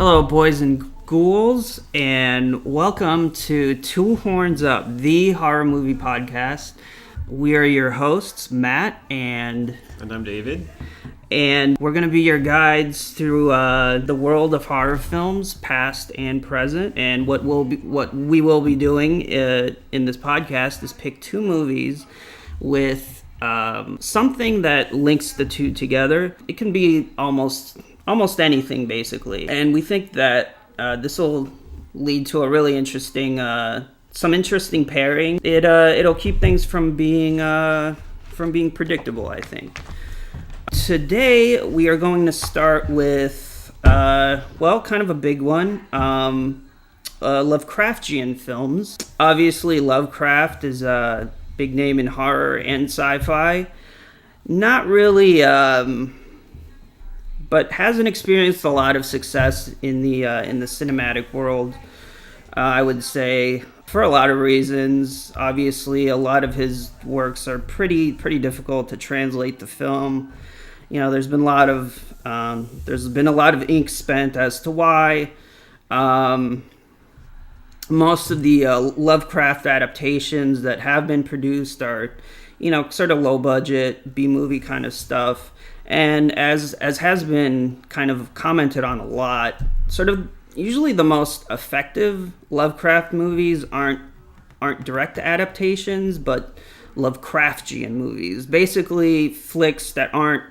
Hello, boys and ghouls, and welcome to Two Horns Up, the horror movie podcast. We are your hosts, Matt, and I'm David. And we're going to be your guides through the world of horror films, past and present. And what we will be doing in this podcast is pick two movies with something that links the two together. It can be almost anything, basically. And we think that this will lead to a really interesting, some interesting pairing. It'll keep things from being predictable, I think. Today, we are going to start with, kind of a big one, Lovecraftian films. Obviously, Lovecraft is a big name in horror and sci-fi. Not really, but hasn't experienced a lot of success in the cinematic world, I would say, for a lot of reasons. Obviously, a lot of his works are pretty difficult to translate to film. You know, there's been a lot of ink spent as to why. Most of the Lovecraft adaptations that have been produced are, sort of low budget B movie kind of stuff. And as has been kind of commented on a lot, sort of usually the most effective Lovecraft movies aren't direct adaptations, but Lovecraftian movies. Basically, flicks that aren't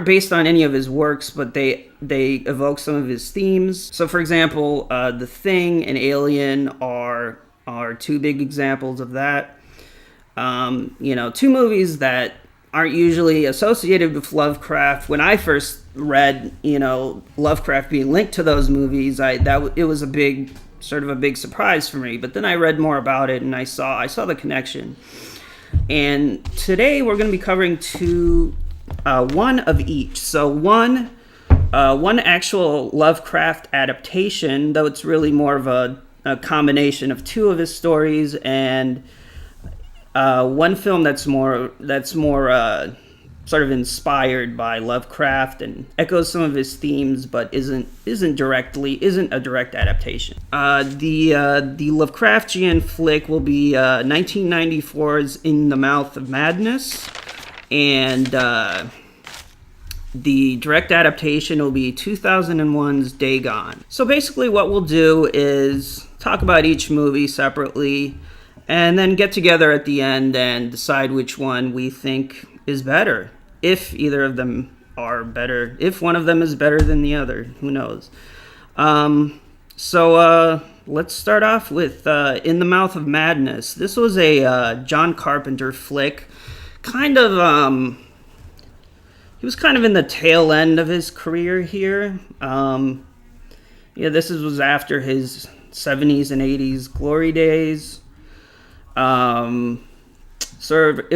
based on any of his works, but they evoke some of his themes. So, for example, The Thing and Alien are two big examples of that. Two movies that aren't usually associated with Lovecraft. When I first read, Lovecraft being linked to those movies, it was a big surprise for me. But then I read more about it and I saw the connection. And today we're going to be covering one of each. So one actual Lovecraft adaptation, though it's really more of a combination of two of his stories, and one film that's more sort of inspired by Lovecraft and echoes some of his themes, but isn't a direct adaptation. The Lovecraftian flick will be 1994's In the Mouth of Madness, and the direct adaptation will be 2001's Dagon. So basically what we'll do is talk about each movie separately and then get together at the end and decide which one we think is better. If either of them are better. If one of them is better than the other. Who knows? So let's start off with In the Mouth of Madness. This was a John Carpenter flick. He was kind of in the tail end of his career here. This was after his 70s and 80s glory days. It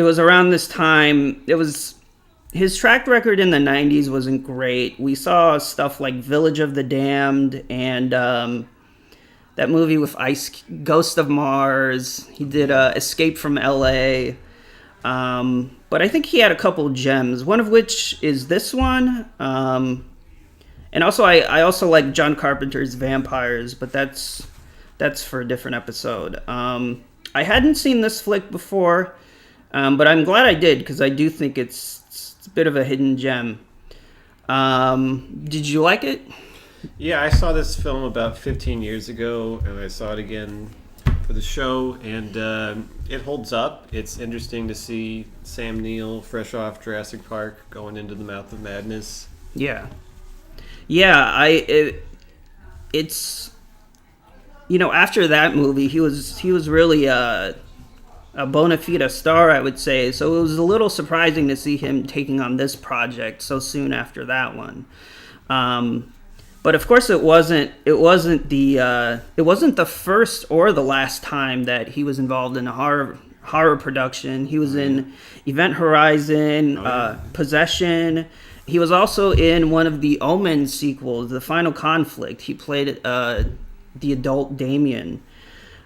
was around this time. His track record in the 90s wasn't great. We saw stuff like Village of the Damned and that movie with Ghost of Mars. He did Escape from LA. But I think he had a couple gems, one of which is this one. And also, I also like John Carpenter's Vampires, but that's for a different episode. I hadn't seen this flick before, but I'm glad I did, because I do think it's a bit of a hidden gem. Did you like it? Yeah, I saw this film about 15 years ago, and I saw it again for the show, and it holds up. It's interesting to see Sam Neill, fresh off Jurassic Park, going into the Mouth of Madness. Yeah. It's after that movie, he was really a bona fide star, I would say. So it was a little surprising to see him taking on this project so soon after that one. But of course, it wasn't the first or the last time that he was involved in a horror production. He was in Event Horizon, Possession. He was also in one of the Omen sequels, The Final Conflict. He played the adult Damien.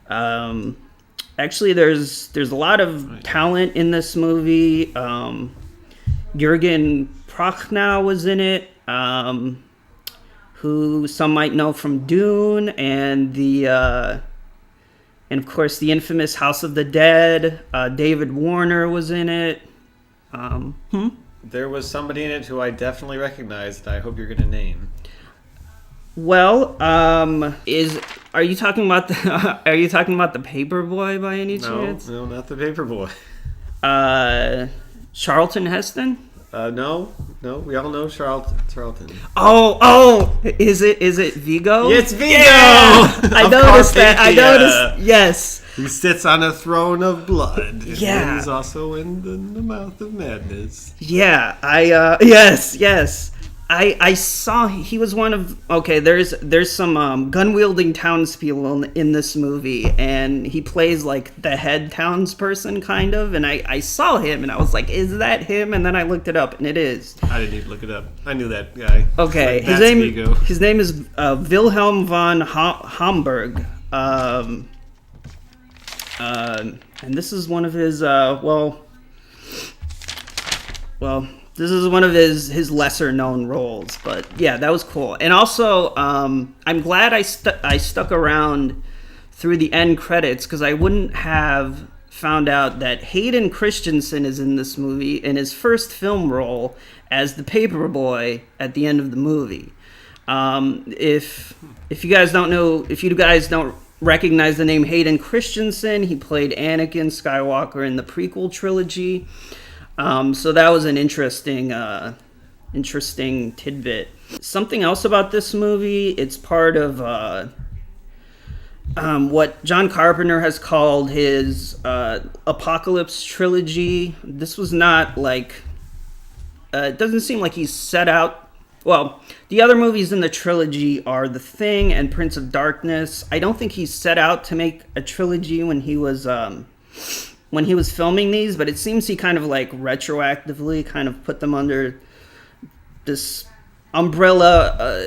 Actually, there's a lot of talent in this movie. Jürgen Prochnow was in it. who some might know from Dune and and of course the infamous House of the Dead. David Warner was in it. There was somebody in it who I definitely recognized. I hope you're going to name. Well, are you talking about the Paperboy by any chance? No, not the Paperboy. Charlton Heston? No, we all know Charlton. Oh, is it Vigo? It's Vigo. Yeah! I noticed that. I noticed. Yes. He sits on a throne of blood. Yeah. And he's also in the mouth of madness. Yeah. Yes. I saw he was one of. Okay, there's some gun wielding townspeople in this movie, and he plays like the head townsperson kind of. And I saw him, and I was like, "Is that him?" And then I looked it up, and it is. I didn't even look it up. I knew that guy. Okay, His name is Wilhelm von Homburg, and this is one of his this is one of his lesser known roles, but yeah, that was cool. And also, I'm glad I stuck around through the end credits, because I wouldn't have found out that Hayden Christensen is in this movie in his first film role as the Paperboy at the end of the movie. If you guys don't recognize the name Hayden Christensen, he played Anakin Skywalker in the prequel trilogy. So that was an interesting tidbit. Something else about this movie, it's part of what John Carpenter has called his Apocalypse trilogy. This was not like... it doesn't seem like he's set out... Well, the other movies in the trilogy are The Thing and Prince of Darkness. I don't think he set out to make a trilogy when he was filming these, but it seems he kind of like retroactively kind of put them under this umbrella,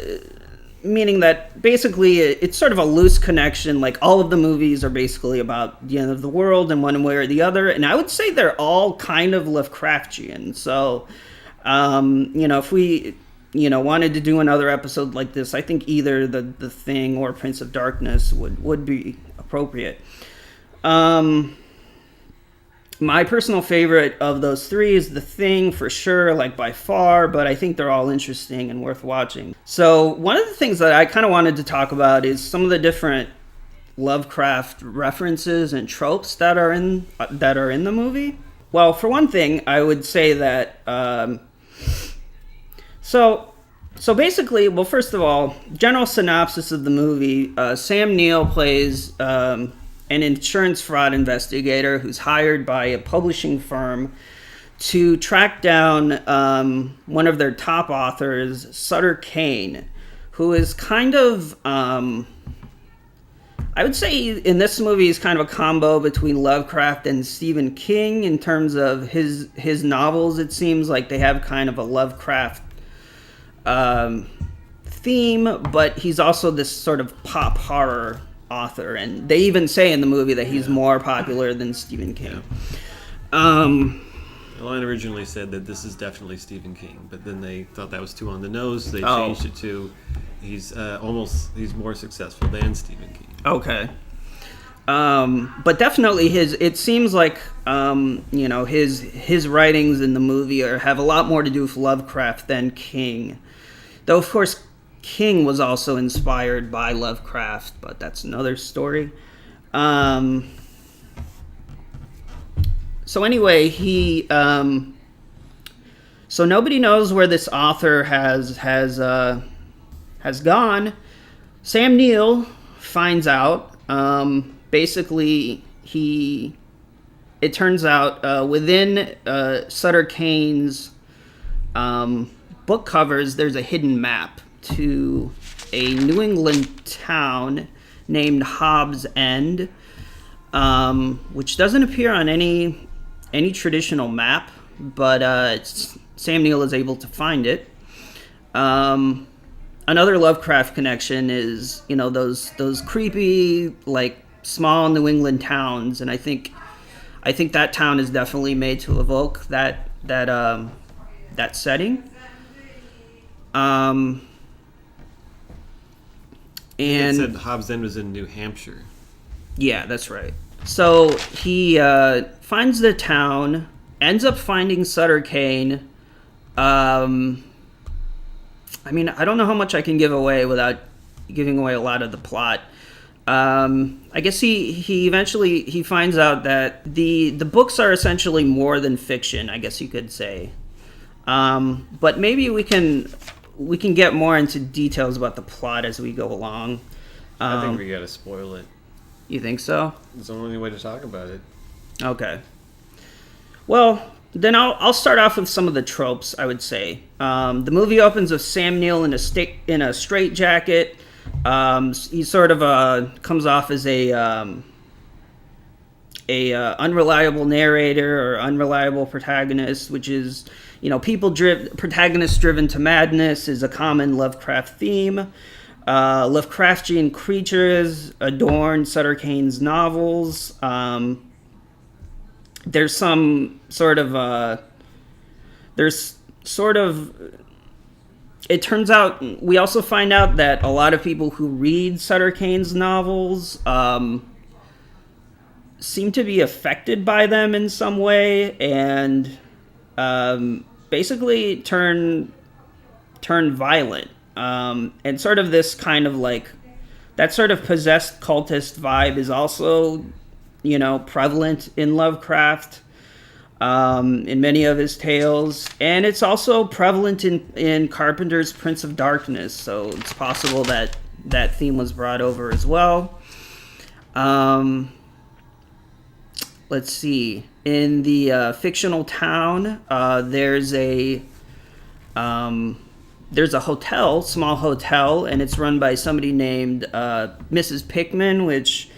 meaning that basically it's sort of a loose connection. Like all of the movies are basically about the end of the world in one way or the other, and I would say they're all kind of Lovecraftian. So, if we wanted to do another episode like this, I think either the Thing or Prince of Darkness would be appropriate. My personal favorite of those three is The Thing, for sure, like by far, but I think they're all interesting and worth watching. So one of the things that I kind of wanted to talk about is some of the different Lovecraft references and tropes that are in the movie. Well, for one thing, I would say that so basically, well, first of all, general synopsis of the movie: Sam Neill plays an insurance fraud investigator who's hired by a publishing firm to track down one of their top authors, Sutter Kane, who is kind of, I would say in this movie is kind of a combo between Lovecraft and Stephen King in terms of his novels. It seems like they have kind of a Lovecraft theme, but he's also this sort of pop horror author, and they even say in the movie that he's more popular than Stephen King. The line originally said that this is definitely Stephen King, but then they thought that was too on the nose. They changed it to he's more successful than Stephen King. Okay. But definitely it seems like his writings in the movie have a lot more to do with Lovecraft than King, though of course King was also inspired by Lovecraft, but that's another story. So anyway, so nobody knows where this author has gone. Sam Neill finds out. Basically, it turns out within Sutter Kane's book covers, there's a hidden map to a New England town named Hobbs End, which doesn't appear on any traditional map, but Sam Neill is able to find it. Another Lovecraft connection is those creepy, like, small New England towns, and I think that town is definitely made to evoke that setting. It And said Hobbs End was in New Hampshire. yeah, that's right. So he finds the town, ends up finding Sutter Kane. I mean, I don't know how much I can give away without giving away a lot of the plot. I guess he eventually he finds out that the books are essentially more than fiction. I guess you could say, but maybe we can get more into details about the plot as we go along. I think we gotta spoil it. You think so? It's the only way to talk about it. Okay. Well, then I'll start off with some of the tropes. I would say the movie opens with Sam Neill in a straitjacket. He sort of comes off as a unreliable narrator or unreliable protagonist, which is protagonist driven to madness is a common Lovecraft theme. Lovecraftian creatures adorn Sutter Kane's novels. There's some sort of it turns out we also find out that a lot of people who read Sutter Kane's novels seem to be affected by them in some way and basically turn violent. And sort of this kind of like that sort of possessed cultist vibe is also, prevalent in Lovecraft, in many of his tales, and it's also prevalent in Carpenter's Prince of Darkness. So it's possible that that theme was brought over as well. Let's see. In the fictional town, there's a hotel, small hotel, and it's run by somebody named Mrs. Pickman, which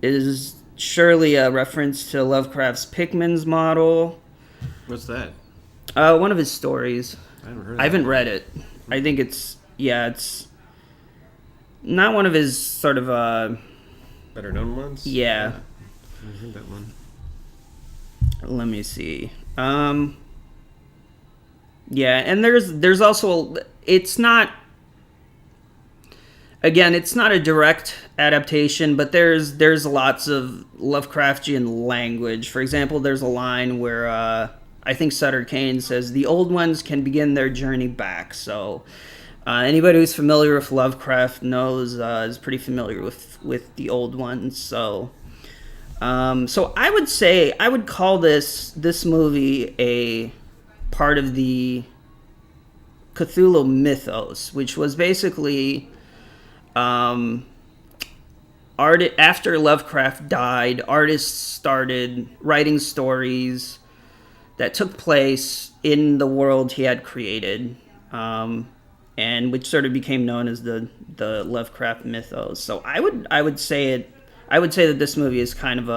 is surely a reference to Lovecraft's Pickman's model. What's that? One of his stories. I haven't read it. I think it's not one of his sort of better known ones. Yeah. I heard that one. Let me see. Yeah, and there's also it's not a direct adaptation, but there's lots of Lovecraftian language. For example, there's a line where I think Sutter Kane says the old ones can begin their journey back. So anybody who's familiar with Lovecraft knows is pretty familiar with the old ones. So I would say I would call this movie a part of the Cthulhu mythos, which was basically after Lovecraft died, artists started writing stories that took place in the world he had created, and which sort of became known as the Lovecraft mythos. So I would say that this movie is kind of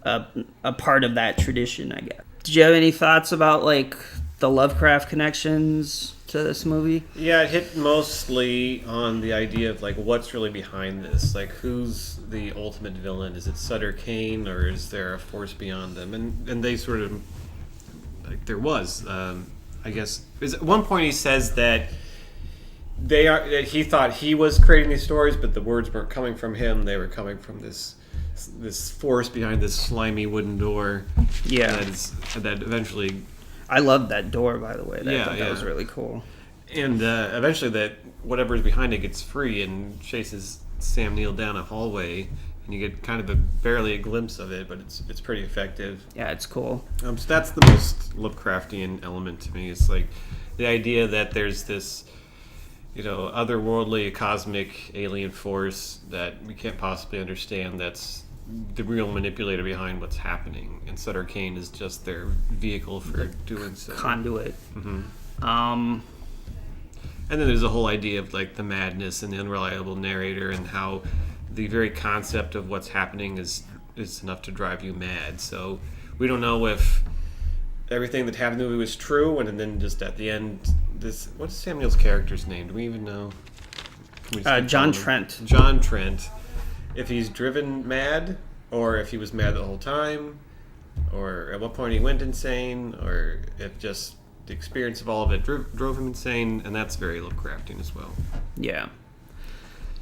a part of that tradition, I guess. Did you have any thoughts about like the Lovecraft connections to this movie? Yeah, it hit mostly on the idea of like what's really behind this. Like, who's the ultimate villain? Is it Sutter Kane, or is there a force beyond them? And they sort of like there was. I guess at one point he says that that he thought he was creating these stories, but the words weren't coming from him. They were coming from this force behind this slimy wooden door. Yeah, that eventually. I loved that door, by the way. That was really cool. And eventually, that whatever is behind it gets free and chases Sam Neill down a hallway, and you get kind of barely a glimpse of it, but it's pretty effective. Yeah, it's cool. So that's the most Lovecraftian element to me. It's like the idea that there's this, otherworldly, cosmic alien force that we can't possibly understand. That's the real manipulator behind what's happening, and Sutter Kane is just their vehicle for doing so. Conduit. Mm-hmm. And then there's the whole idea of like the madness and the unreliable narrator, and how the very concept of what's happening is enough to drive you mad. So we don't know if everything that happened to me was true, and then just at the end, what's Sam Neill's character's name? Do we even know? John Trent. John Trent. If he's driven mad, or if he was mad the whole time, or at what point he went insane, or if just the experience of all of it drove him insane, and that's very Lovecraftian as well. Yeah.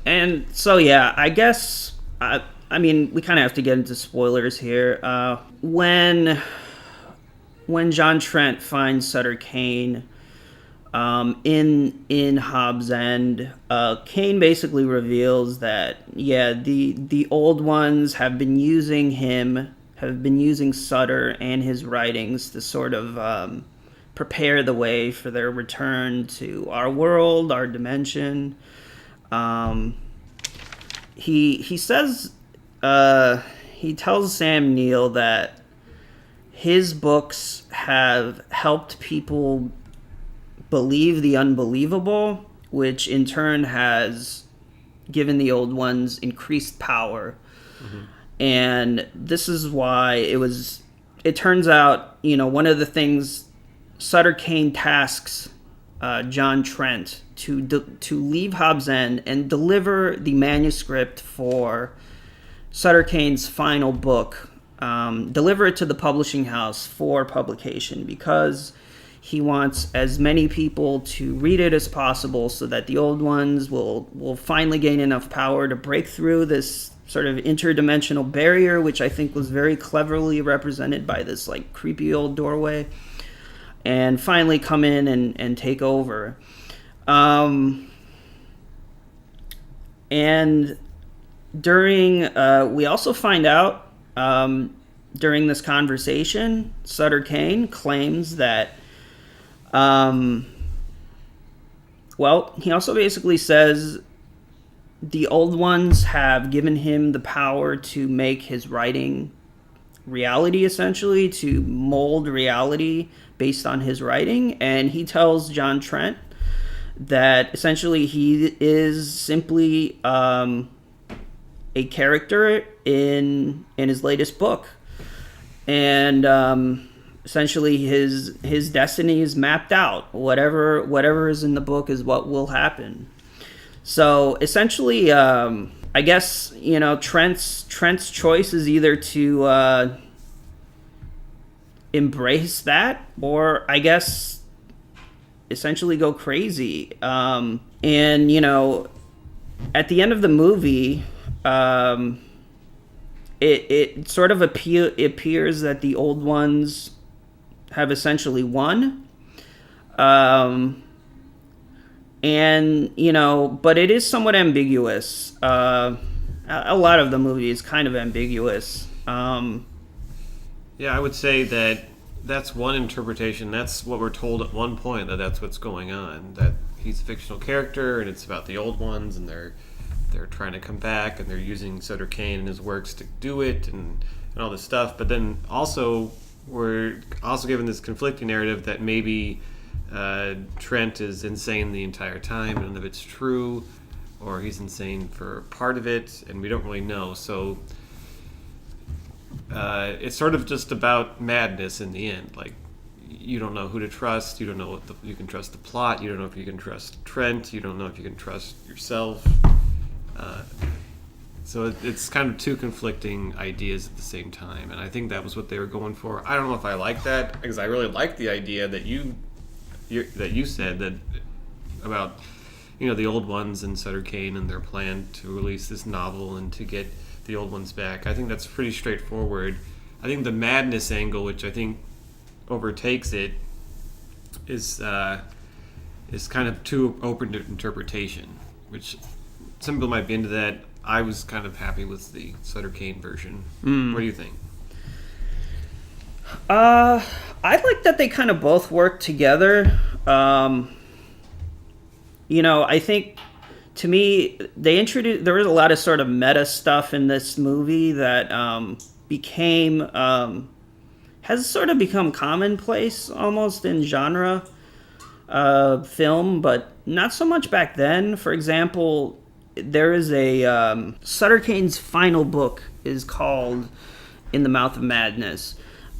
And so yeah, I guess I mean we kind of have to get into spoilers here. When John Trent finds Sutter Kane in Hobbs End, Kane basically reveals that yeah, the old ones have been using Sutter and his writings to sort of prepare the way for their return to our world, our dimension. Um, he says he tells Sam Neill that his books have helped people believe the unbelievable, which in turn has given the old ones increased power. Mm-hmm. And this is why it turns out, one of the things Sutter Kane tasks John Trent to leave Hobbs End and deliver the manuscript for Sutter Kane's final book, deliver it to the publishing house for publication, because he wants as many people to read it as possible so that the old ones will finally gain enough power to break through this sort of interdimensional barrier, which I think was very cleverly represented by this like creepy old doorway, and finally come in and take over. And we also find out during this conversation, Sutter Kane claims that he also basically says the old ones have given him the power to make his writing reality, essentially, to mold reality based on his writing. And he tells John Trent that essentially he is simply a character in his latest book. And essentially his destiny is mapped out. Whatever is in the book is what will happen. So essentially, I guess Trent's choice is either to embrace that, or I guess essentially go crazy. And at the end of the movie, it sort of appears that the old ones have essentially won. But it is somewhat ambiguous. A lot of the movie is kind of ambiguous. Yeah, I would say that's one interpretation. That's what we're told at one point, that's what's going on. That he's a fictional character, and it's about the old ones, and they're trying to come back, and they're using Sutter Kane and his works to do it, and all this stuff. But then also we're also given this conflicting narrative that maybe Trent is insane the entire time, and none of it's true, or he's insane for part of it, and we don't really know. So it's sort of just about madness in the end. Like, you don't know who to trust. You don't know you can trust the plot. You don't know if you can trust Trent. You don't know if you can trust yourself. So it's kind of two conflicting ideas at the same time, and I think that was what they were going for. I don't know if I like that, because I really like the idea that you said that about the old ones and Sutter Kane and their plan to release this novel and to get the old ones back. I think that's pretty straightforward. I think the madness angle, which I think overtakes it, is kind of too open to interpretation, which some people might be into that. I was kind of happy with the Sutter Kane version. What do you think? I like that they kind of both work together. I think, to me, there was a lot of sort of meta stuff in this movie that has sort of become commonplace almost in genre film, but not so much back then. For example, there is Sutter Kane's final book is called In the Mouth of Madness.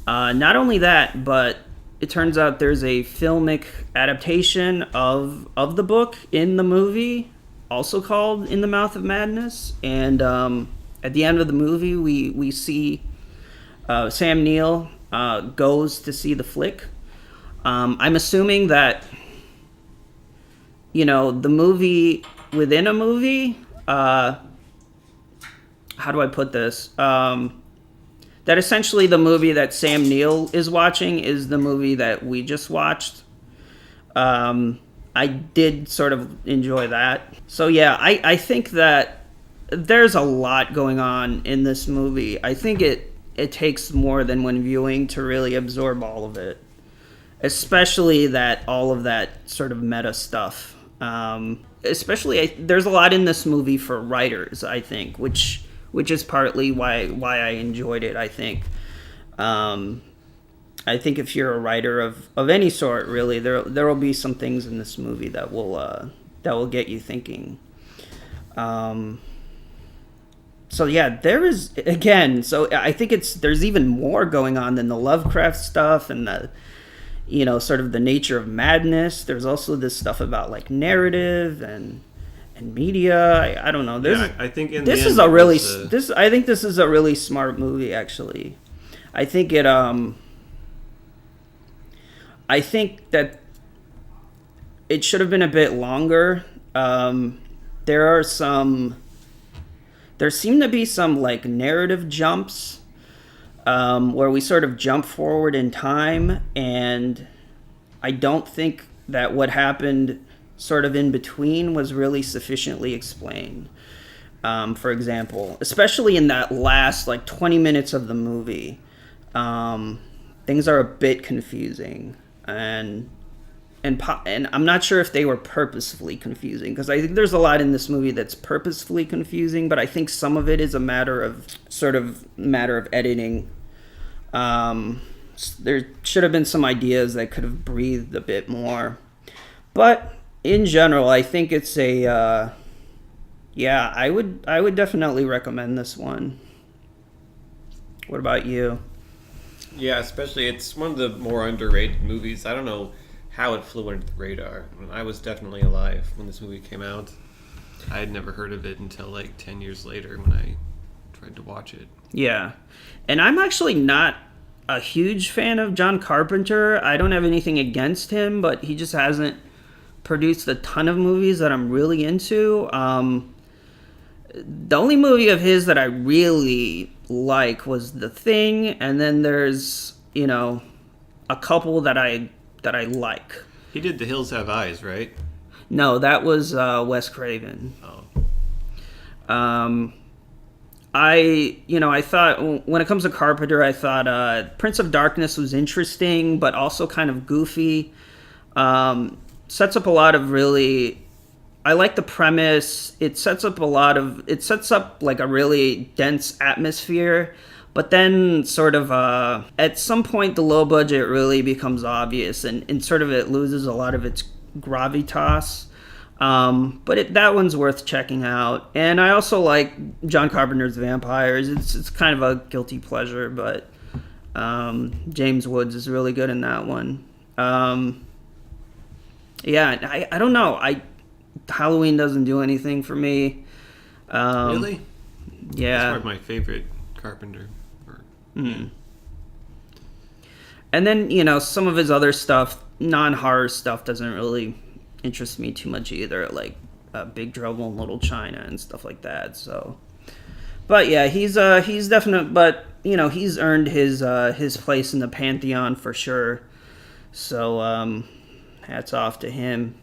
Not only that, but it turns out there's a filmic adaptation of the book in the movie, also called In the Mouth of Madness. And at the end of the movie, we see Sam Neill goes to see the flick. I'm assuming that the movie within a movie, how do I put this? That essentially the movie that Sam Neill is watching is the movie that we just watched. I did sort of enjoy that. So yeah, I think that there's a lot going on in this movie. I think it takes more than one viewing to really absorb all of it. Especially all of that sort of meta stuff. There's a lot in this movie for writers, I think, which is partly why I enjoyed it. I think if you're a writer of any sort, really, there will be some things in this movie that will get you thinking. So yeah, there is again. So I think there's even more going on than the Lovecraft stuff and the sort of the nature of madness. There's also this stuff about like narrative and media. I don't know. I think this is a really smart movie. Actually, I think it. I think that it should have been a bit longer. There seem to be some like narrative jumps where we sort of jump forward in time, and I don't think that what happened sort of in between was really sufficiently explained. For example, especially in that last like 20 minutes of the movie, things are a bit confusing, and I'm not sure if they were purposefully confusing, because I think there's a lot in this movie that's purposefully confusing, but I think some of it is a matter of editing. There should have been some ideas that could have breathed a bit more, but in general, I think it's I would definitely recommend this one. What about you? Yeah, especially it's one of the more underrated movies. I don't know how it flew under the radar. I was definitely alive when this movie came out. I had never heard of it until like 10 years later when I tried to watch it. Yeah. And I'm actually not a huge fan of John Carpenter. I don't have anything against him, but he just hasn't produced a ton of movies that I'm really into. The only movie of his that I really like was The Thing, and then there's, a couple that I like. He did The Hills Have Eyes, right? No, that was Wes Craven. Oh. I thought when it comes to Carpenter, I thought Prince of Darkness was interesting, but also kind of goofy. Sets up a lot of really. I like the premise. It sets up like a really dense atmosphere, but then sort of at some point the low budget really becomes obvious, and sort of it loses a lot of its gravitas. But that one's worth checking out. And I also like John Carpenter's Vampires. It's kind of a guilty pleasure, but James Woods is really good in that one. Yeah, I don't know. Halloween doesn't do anything for me. Really? Yeah. That's one of my favorite Carpenter. Mm. And then, some of his other stuff, non-horror stuff, doesn't really interest me too much either, like Big Trouble in Little China and stuff like that. So, but yeah, he's definite, but he's earned his place in the pantheon for sure. So, hats off to him.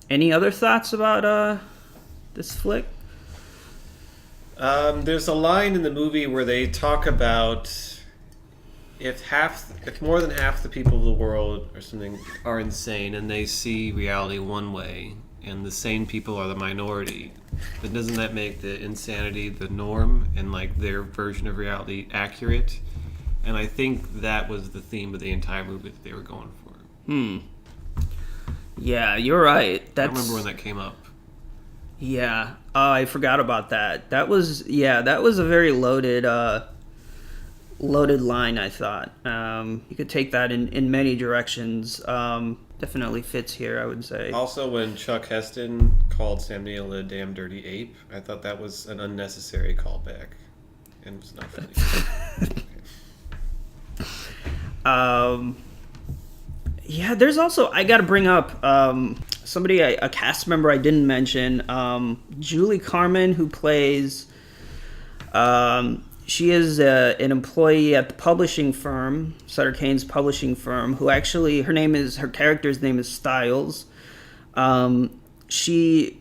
Any other thoughts about this flick? There's a line in the movie where they talk about if more than half the people of the world or something are insane and they see reality one way, and the sane people are the minority, then doesn't that make the insanity the norm and like their version of reality accurate? And I think that was the theme of the entire movie that they were going for. Yeah, you're right. I remember when that came up. Yeah. Oh, I forgot about that. That was a very loaded line, I thought. You could take that in many directions. Definitely fits here, I would say. Also, when Chuck Heston called Sam Neill a damn dirty ape, I thought that was an unnecessary callback. And it was not funny. Yeah, there's also, I gotta bring up somebody, a cast member I didn't mention, Julie Carmen, who plays. She is an employee at the publishing firm, Sutter Kane's publishing firm, who actually, her character's name is Styles. She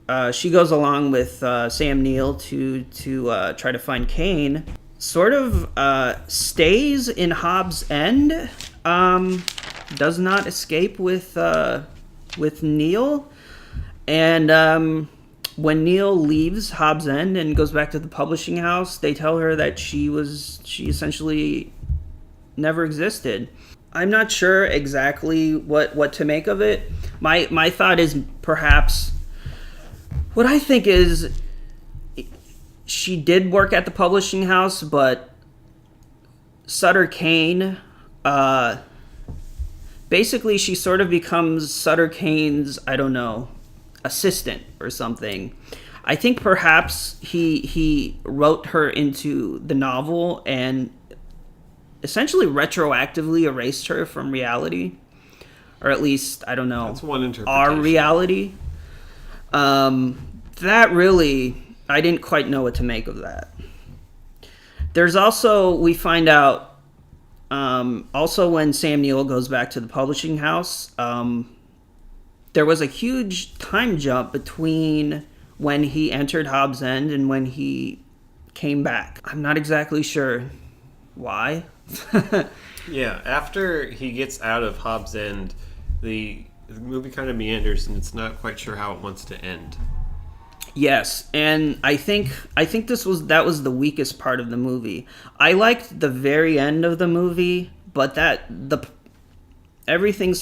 goes along with Sam Neill to try to find Kane. Sort of stays in Hobbs End. Does not escape with Neil, and when Neil leaves Hobbs End and goes back to the publishing house, they tell her that she essentially never existed. I'm not sure exactly what to make of it. My thought is perhaps what I think is she did work at the publishing house, but Sutter Kane, basically she sort of becomes Sutter Kane's, I don't know, assistant or something. I think perhaps he wrote her into the novel and essentially retroactively erased her from reality, or at least, I don't know, that's one interpretation. Our reality. That really, I didn't quite know what to make of that. There's also, we find out, also when Sam Neill goes back to the publishing house, there was a huge time jump between when he entered Hobbs End and when he came back. I'm not exactly sure why. Yeah, after he gets out of Hobbs End, the movie kind of meanders, and it's not quite sure how it wants to end. Yes, and I think that was the weakest part of the movie. I liked the very end of the movie, but everything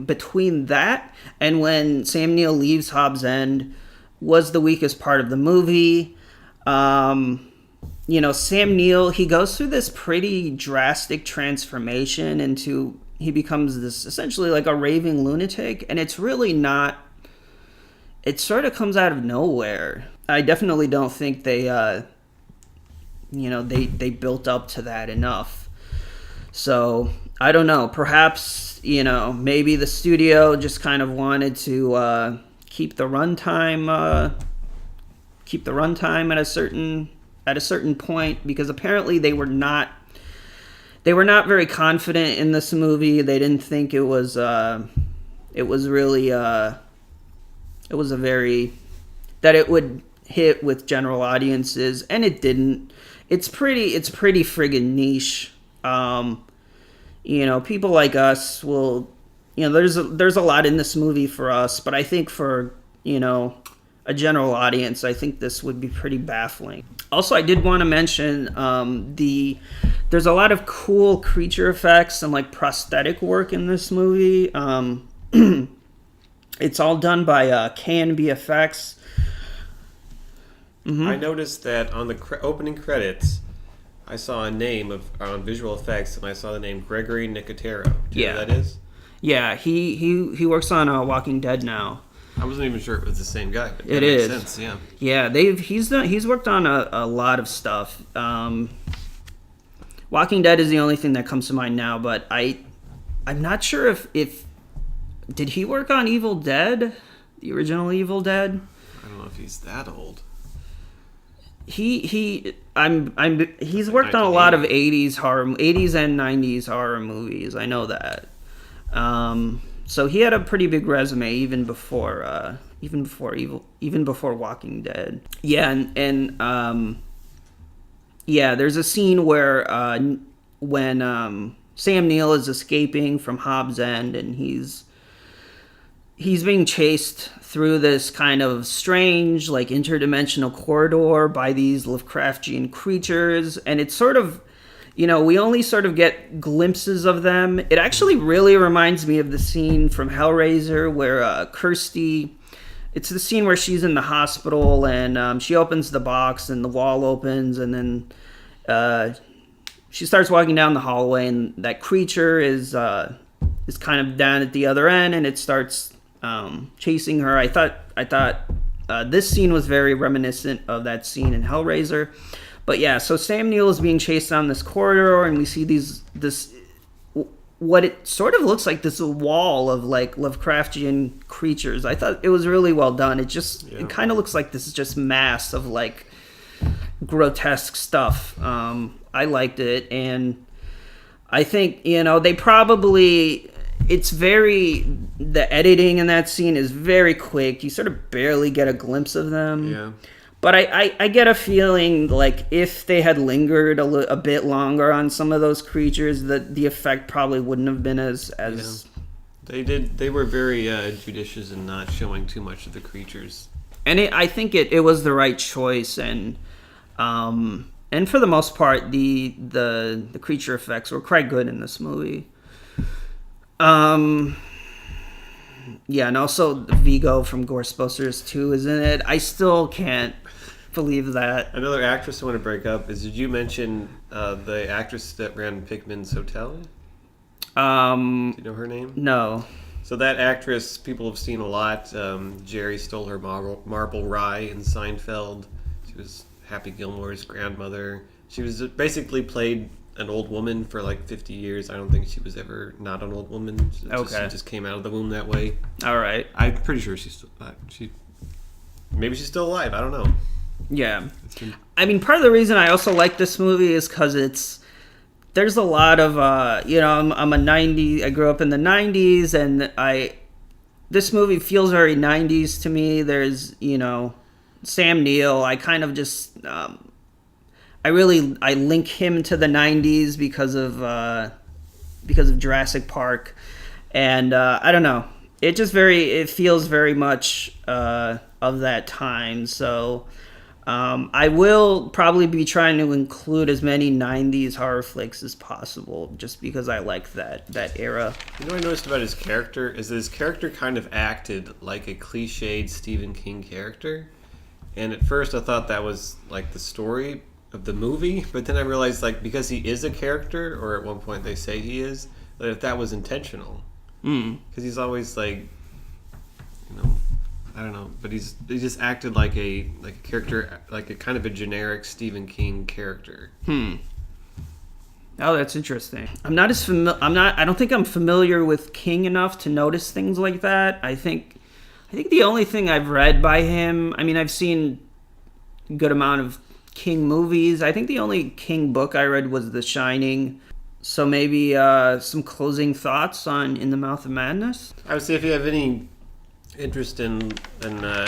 between that and when Sam Neill leaves Hobbs End was the weakest part of the movie. Sam Neill, he goes through this pretty drastic transformation into, he becomes this essentially like a raving lunatic, and it's really not, it sort of comes out of nowhere. I definitely don't think they built up to that enough. So, I don't know. Perhaps, maybe the studio just kind of wanted to keep the runtime at a certain point, because apparently they were not very confident in this movie. They didn't think it was that it would hit with general audiences, and it didn't. It's pretty friggin' niche. People like us will, there's a lot in this movie for us, but I think for, a general audience, I think this would be pretty baffling. Also, I did want to mention there's a lot of cool creature effects and like prosthetic work in this movie. It's all done by K&B Effects. Mm-hmm. I noticed that on the opening credits, I saw a name on visual effects, and I saw the name Gregory Nicotero. Do you know who that is? Yeah, he works on Walking Dead now. I wasn't even sure it was the same guy, but it makes is. Sense, yeah. Yeah, he's worked on a lot of stuff. Walking Dead is the only thing that comes to mind now, but I'm not sure if did he work on Evil Dead, the original Evil Dead? I don't know if he's that old. He's worked on a lot of 80s and 90s horror movies. I know that. So he had a pretty big resume even before Walking Dead. Yeah, and there's a scene where when Sam Neill is escaping from Hobbs End, and he's being chased through this kind of strange, like, interdimensional corridor by these Lovecraftian creatures, and it's sort of, we only sort of get glimpses of them. It actually really reminds me of the scene from Hellraiser where Kirsty, it's the scene where she's in the hospital and she opens the box and the wall opens, and then she starts walking down the hallway, and that creature is kind of down at the other end, and it starts chasing her. I thought this scene was very reminiscent of that scene in Hellraiser. But yeah, so Sam Neill is being chased down this corridor, and we see what it sort of looks like, this wall of like Lovecraftian creatures. I thought it was really well done. It kind of looks like this is just mass of like grotesque stuff. I liked it, and I think they probably, the editing in that scene is very quick. You sort of barely get a glimpse of them. Yeah. But I get a feeling like if they had lingered a bit longer on some of those creatures, that the effect probably wouldn't have been as. They were very judicious in not showing too much of the creatures. And I think it was the right choice, and for the most part, the creature effects were quite good in this movie. Yeah, and also Vigo from Ghostbusters 2 is in it. I still can't believe that. Another actress I want to break up is, did you mention the actress that ran Pickman's Hotel? Do you know her name? No. So that actress, people have seen a lot. Jerry stole her marble rye in Seinfeld. She was Happy Gilmore's grandmother. She was basically played an old woman for like 50 years. I don't think she was ever not an old woman. She just came out of the womb that way. All right. I'm pretty sure she's still maybe she's still alive. I don't know. Yeah. I mean, part of the reason I also like this movie is because there's a lot of I'm a 90s. I grew up in the 90s, and this movie feels very 90s to me. There's Sam Neill. I kind of just I link him to the 90s because of Jurassic Park, and I don't know. It feels very much of that time. So I will probably be trying to include as many 90s horror flicks as possible, just because I like that era. You know what I noticed about his character is that his character kind of acted like a cliched Stephen King character, and at first I thought that was like the story of the movie, but then I realized, like, because he is a character, or at one point they say he is, that if that was intentional, because he's always like, I don't know, but he just acted like a character, like a kind of a generic Stephen King character. Oh, that's interesting. I don't think I'm familiar with King enough to notice things like that. I think the only thing I've read by him, I mean, I've seen a good amount of King movies. I think the only King book I read was The Shining. So maybe some closing thoughts on In the Mouth of Madness? I would say if you have any interest in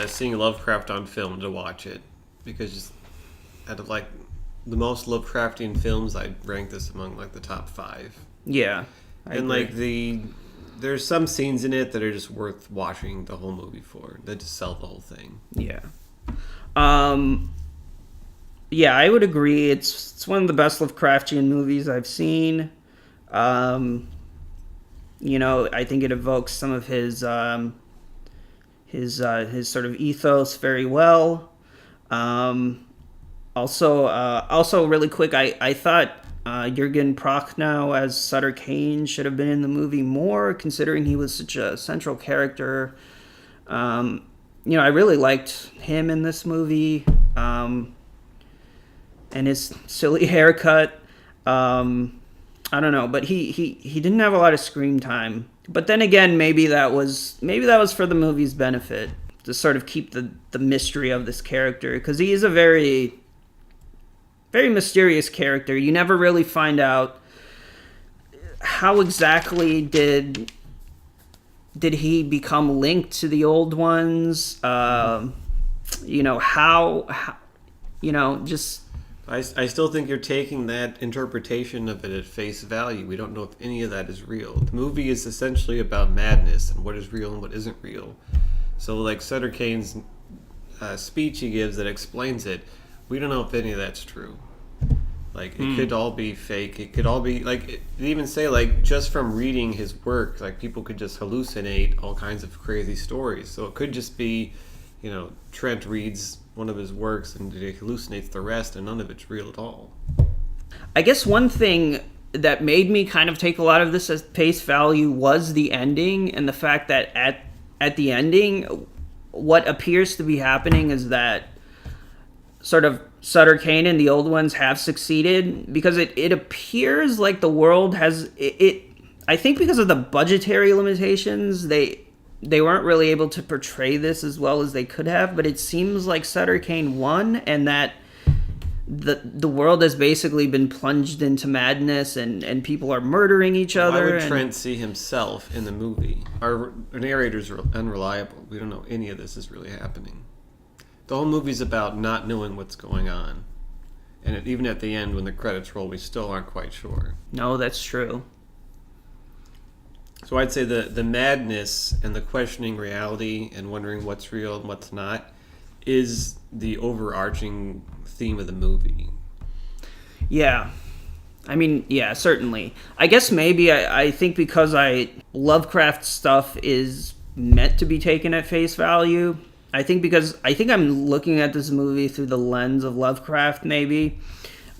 seeing Lovecraft on film, to watch it, because just out of like the most Lovecraftian films, I'd rank this among like the top 5. Yeah, I agree. Like there's some scenes in it that are just worth watching the whole movie for. That just sell the whole thing. Yeah. Yeah, I would agree. It's one of the best Lovecraftian movies I've seen. I think it evokes some of his sort of ethos very well. Also, really quick, I thought Jürgen Prochnow as Sutter Kane should have been in the movie more, considering he was such a central character. I really liked him in this movie. And his silly haircut. I don't know, but he didn't have a lot of screen time. But then again, maybe that was for the movie's benefit, to sort of keep the mystery of this character, because he is a very, very mysterious character. You never really find out how exactly did he become linked to the old ones. Just. I still think you're taking that interpretation of it at face value. We don't know if any of that is real. The movie is essentially about madness and what is real and what isn't real. So like Sutter Kane's speech he gives that explains it, we don't know if any of that's true. Like, it could all be fake. It could all be, like, they even say, like, just from reading his work, like, people could just hallucinate all kinds of crazy stories. So it could just be, Trent reads one of his works and he hallucinates the rest, and none of it's real at all. I guess one thing that made me kind of take a lot of this as face value was the ending, and the fact that at the ending, what appears to be happening is that sort of Sutter Kane and the old ones have succeeded, because it appears like the world has it. I think because of the budgetary limitations, they weren't really able to portray this as well as they could have. But it seems like Sutter Kane won, and that the world has basically been plunged into madness, and people are murdering each other. Why would Trent see himself in the movie? Our narrators are unreliable. We don't know any of this is really happening. The whole movie's about not knowing what's going on. And even at the end, when the credits roll, we still aren't quite sure. No, that's true. So I'd say the madness and the questioning reality and wondering what's real and what's not is the overarching theme of the movie. Yeah. I mean, yeah, certainly. I guess maybe I think because Lovecraft stuff is meant to be taken at face value. I think I'm looking at this movie through the lens of Lovecraft, maybe,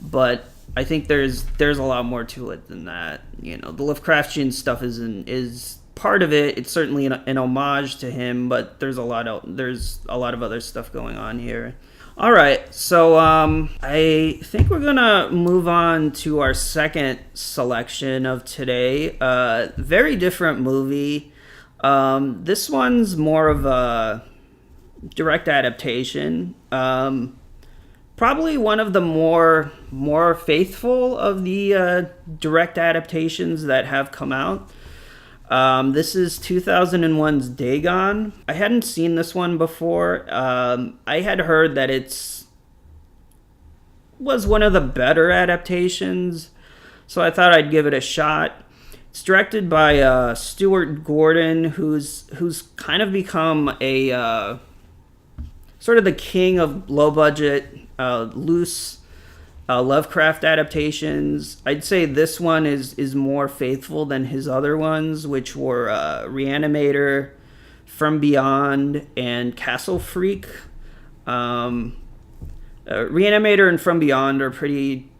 but I think there's a lot more to it than that. You know, the Lovecraftian stuff is part of it. It's certainly an homage to him, but there's a lot of other stuff going on here. All right, so I think we're gonna move on to our second selection of today. Very different movie. This one's more of a direct adaptation. Probably one of the more faithful of the direct adaptations that have come out. This is 2001's Dagon. I hadn't seen this one before. I had heard that was one of the better adaptations, so I thought I'd give it a shot. It's directed by Stuart Gordon, who's kind of become a sort of the king of low budget, loose Lovecraft adaptations. I'd say this one is more faithful than his other ones, which were Reanimator, From Beyond, and Castle Freak. Reanimator and From Beyond are pretty,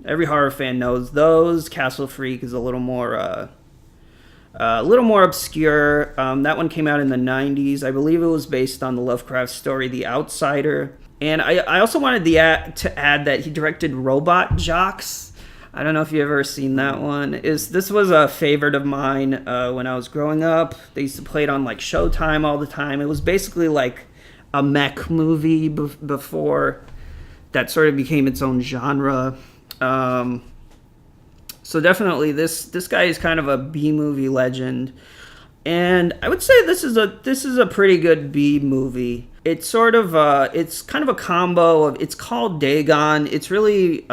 every horror fan knows those. Castle Freak is a little more obscure. That one came out in the 90s. I believe it was based on the Lovecraft story The Outsider. And I also wanted to add that he directed Robot Jocks. I don't know if you've ever seen that one. This was a favorite of mine when I was growing up. They used to play it on like Showtime all the time. It was basically like a mech movie before that sort of became its own genre. So definitely this guy is kind of a B-movie legend. And I would say this is a pretty good B movie. It's sort of it's kind of a combo of, it's called Dagon. It's really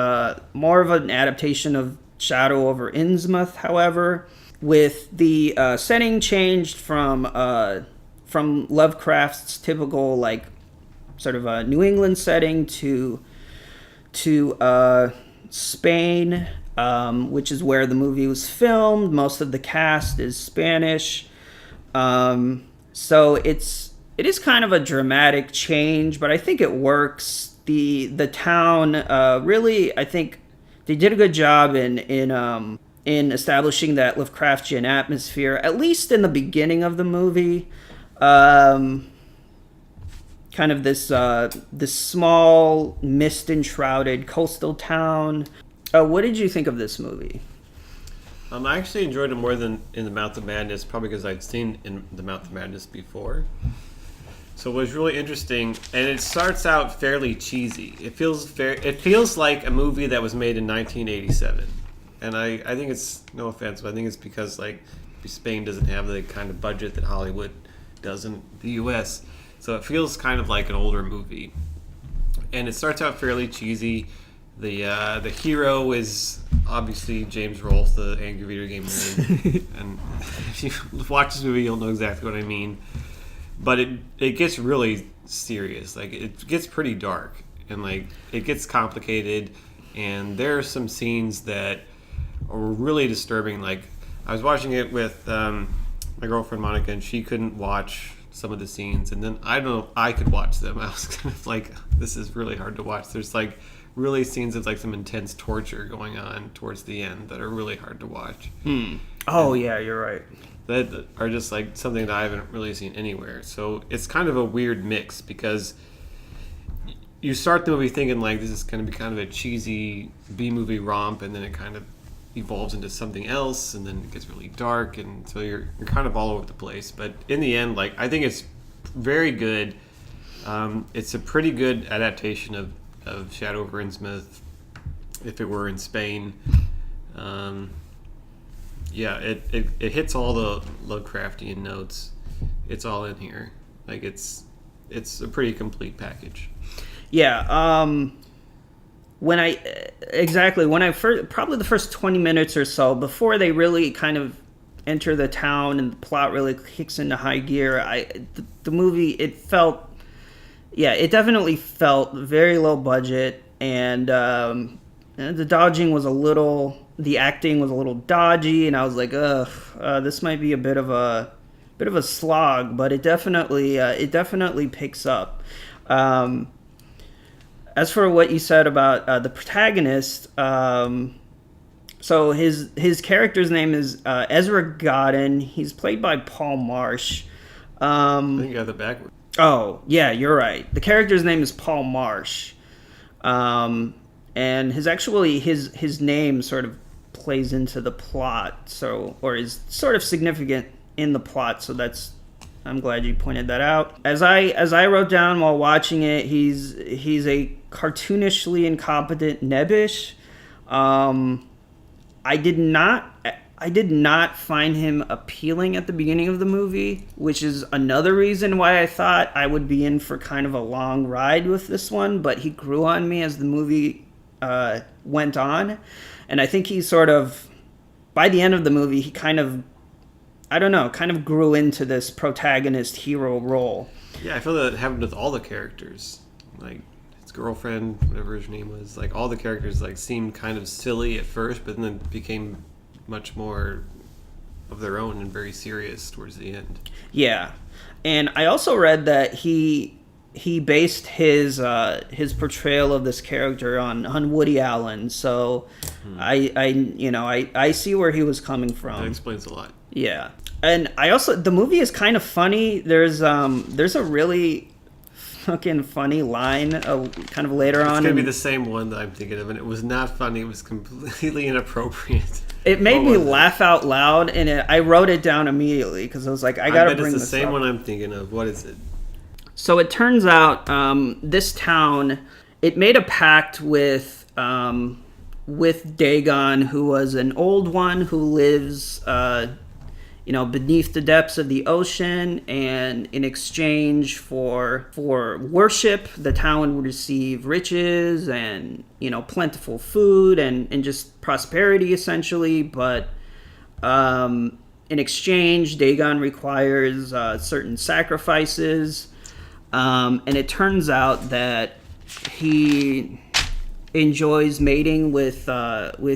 more of an adaptation of Shadow over Innsmouth, however, with the setting changed from Lovecraft's typical like sort of a New England setting to Spain, which is where the movie was filmed. Most of the cast is Spanish. So it is kind of a dramatic change, but I think it works. The town really, I think they did a good job in establishing that Lovecraftian atmosphere, at least in the beginning of the movie. Kind of this small mist enshrouded coastal town. What did you think of this movie? I actually enjoyed it more than in The Mouth of Madness, probably because I'd seen in The Mouth of Madness before. So it was really interesting, and it starts out fairly cheesy. It feels like a movie that was made in 1987, and I think it's, no offense, but I think it's because like Spain doesn't have the kind of budget that Hollywood does in the U.S., so it feels kind of like an older movie. And it starts out fairly cheesy. The hero is obviously James Rolfe, the angry video game nerd. And if you watch this movie, you'll know exactly what I mean. But it gets really serious. Like, it gets pretty dark. And, like, it gets complicated. And there are some scenes that are really disturbing. Like, I was watching it with my girlfriend Monica, and she couldn't watch some of the scenes. And then, I don't know, I could watch them. I was kind of like, this is really hard to watch. There's, like, really scenes of like some intense torture going on towards the end that are really hard to watch. Oh, yeah, you're right. That are just like something that I haven't really seen anywhere. So it's kind of a weird mix, because you start the movie thinking like this is going to be kind of a cheesy B-movie romp, and then it kind of evolves into something else, and then it gets really dark, and so you're kind of all over the place. But in the end, like, I think it's very good. It's a pretty good adaptation of Shadow over Innsmouth if it were in Spain. Yeah, it hits all the Lovecraftian notes. It's all in here. Like, it's a pretty complete package. Yeah. When I first, probably the first 20 minutes or so, before they really kind of enter the town and the plot really kicks into high gear, the movie, it definitely felt very low budget, and the dodging was the acting was a little dodgy, and I was like, this might be a bit of a slog, but it definitely picks up. As for what you said about the protagonist, so his character's name is Ezra Godin. He's played by Paul Marsh. I think you got that backwards. Oh, yeah, you're right. The character's name is Paul Marsh. And his name sort of plays into the plot, or is sort of significant in the plot, so I'm glad you pointed that out. As I wrote down while watching it, he's a cartoonishly incompetent Nebbish. I did not find him appealing at the beginning of the movie, which is another reason why I thought I would be in for kind of a long ride with this one, but he grew on me as the movie went on, and I think he sort of, by the end of the movie, he kind of grew into this protagonist hero role. Yeah, I feel that happened with all the characters. Like, his girlfriend, whatever his name was, like, all the characters, like, seemed kind of silly at first, but then became much more of their own and very serious towards the end. Yeah. And I also read that he based his portrayal of this character on Woody Allen, so I see where he was coming from. That explains a lot. Yeah. And the movie is kind of funny. There's a really fucking funny line kind of later on. It's going to be the same one that I'm thinking of, and it was not funny. It was completely inappropriate. It made me laugh out loud, and I wrote it down immediately because I was like, I got to bring this up. It's the same one I'm thinking of. What is it? So it turns out this town, it made a pact with Dagon, who was an old one who lives beneath the depths of the ocean, and in exchange for worship, the town would receive riches and plentiful food and just prosperity, essentially. But in exchange, Dagon requires certain sacrifices, and it turns out that he enjoys mating with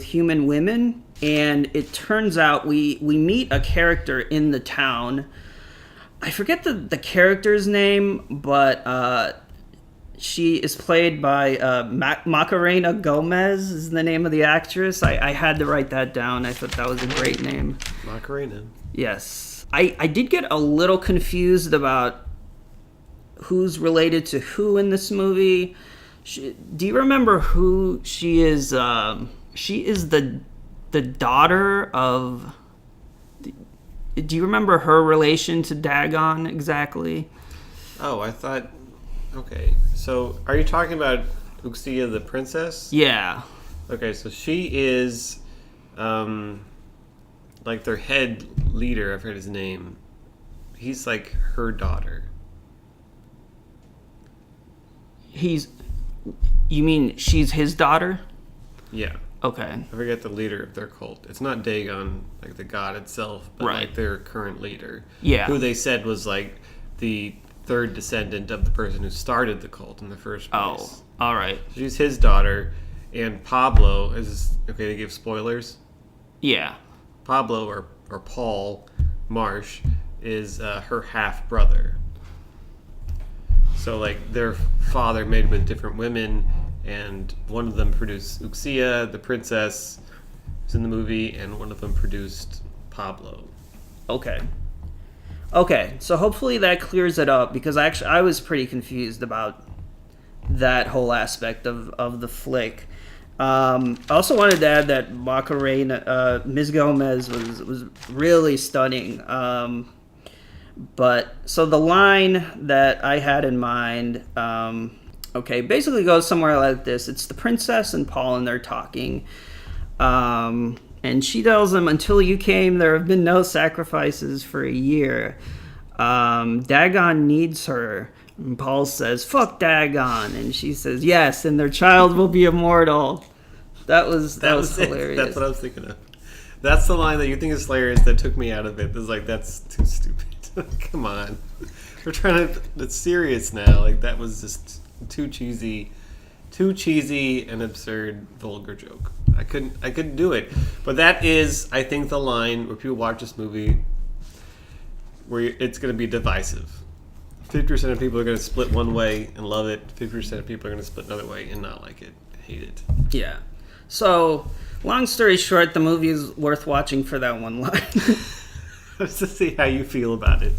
human women. And it turns out we meet a character in the town. I forget the character's name, but she is played by Macarena Gomez is the name of the actress. I had to write that down. I thought that was a great name. Macarena. Yes. I did get a little confused about who's related to who in this movie. Do you remember who she is? She is the daughter of... Do you remember her relation to Dagon exactly? Oh, I thought... Okay, so are you talking about Uxia the princess? Yeah. Okay, so she is like their head leader. I forget his name. He's like her daughter. You mean she's his daughter? Yeah. Okay. I forget the leader of their cult. It's not Dagon, like the god itself, but right. Like their current leader. Yeah. Who they said was like the third descendant of the person who started the cult in the first place. Oh, all right. She's his daughter, and Pablo is... Okay, to give spoilers? Yeah. Pablo, or Paul Marsh, is her half-brother. So, like, their father mated with different women, and one of them produced Uxia, the princess, who's in the movie, and one of them produced Pablo. Okay, so hopefully that clears it up, because I was pretty confused about that whole aspect of the flick. I also wanted to add that Macarena, Ms. Gomez was really stunning. But so the line that I had in mind, okay, basically goes somewhere like this. It's the princess and Paul, and they're talking. And she tells him, "Until you came, there have been no sacrifices for a year. Dagon needs her." And Paul says, "Fuck Dagon." And she says, "Yes, and their child will be immortal." That was hilarious. That's what I was thinking of. That's the line that you think is hilarious that took me out of it. It's like, that's too stupid. Come on. We're trying to... It's serious now. Like, that was just too cheesy and absurd, vulgar joke. I couldn't do it. But that is, I think, the line where people watch this movie where it's going to be divisive. 50% of people are going to split one way and love it. 50% of people are going to split another way and not like it, hate it. Yeah. So, long story short, the movie is worth watching for that one line. Let's just see how you feel about it.